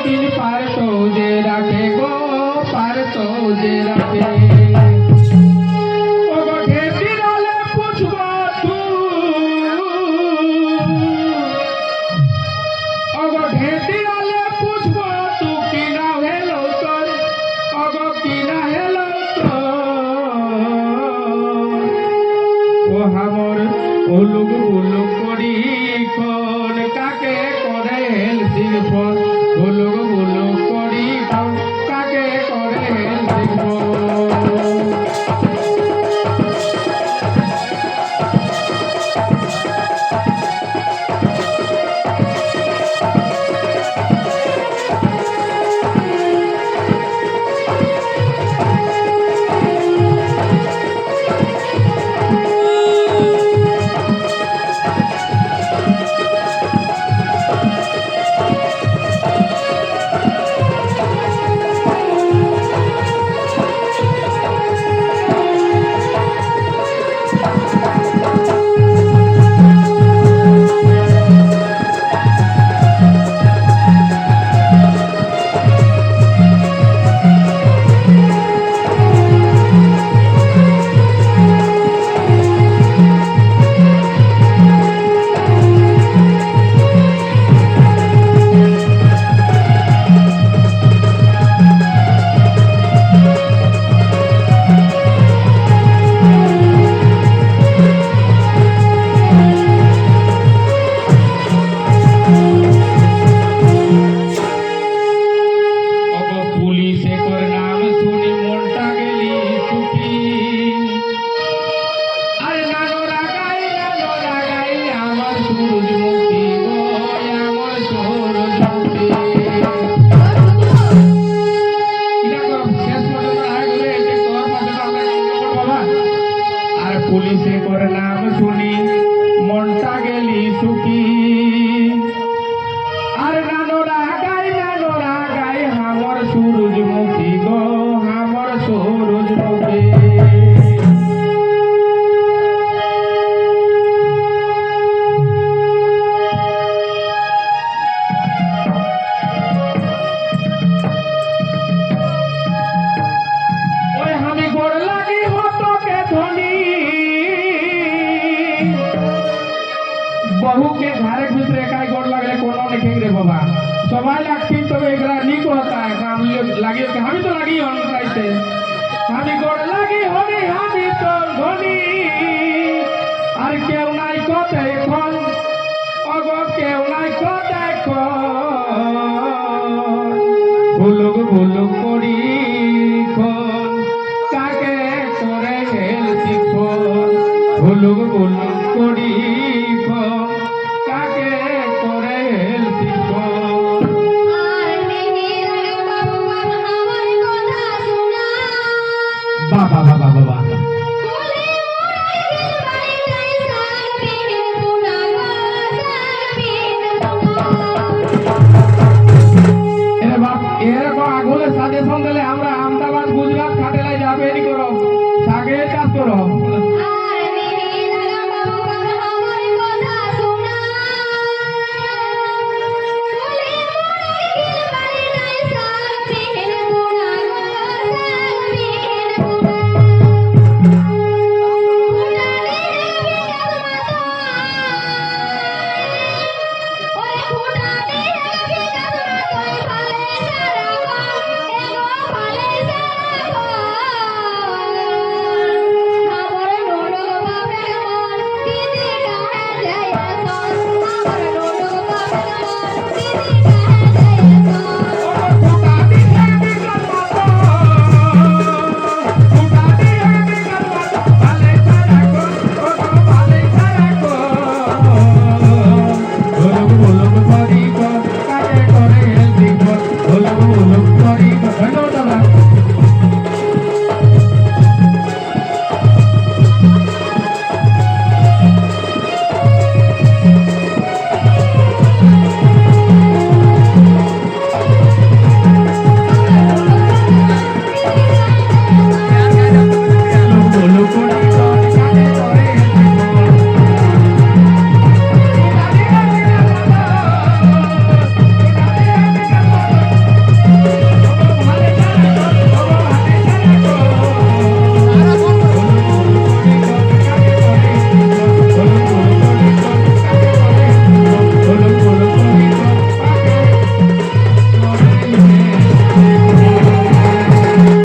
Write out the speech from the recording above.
दिन पार तो जे राखे गो पार तो जे राखे ओ गो ढेती डाले पूछबो तू ओ गो ढेती डाले पूछबो तू की ना हेलो तोर ओ गो की ना हेलो तो ओ हमर उलुग उलुग करी कोन काके करे हेलसिंग फोन उलुग उलुग करी कोन काके करे हेलसिंग फोन পুলিশে করে নাম শুনি মনটা গেলি সুখী আর নানোরা গাই হামর সূরজমুখী গো হামর সূরজমুখী ওই আমি গোড় লাগি হতকে ধনী बहू के घर भीतर एकाई गोड़ लगले कोनो नहीं खेग रे बाबा सवाई लगती तो एकरा निक होता है काम लगी कि हमी तो लगी होन प्राइसे हमी गोड़ लगी होनी हमी तो धनी আর কেউ নাই কতে এখন অগো কেউ নাই কতে এখন ভুলুক ভুলুক করি কোন কাকে করে হেলছি কোন ভুলুক ভুলুক করি বাবা বাবা বাবা এরকম আগুনের সাজেশন দিলে আমরা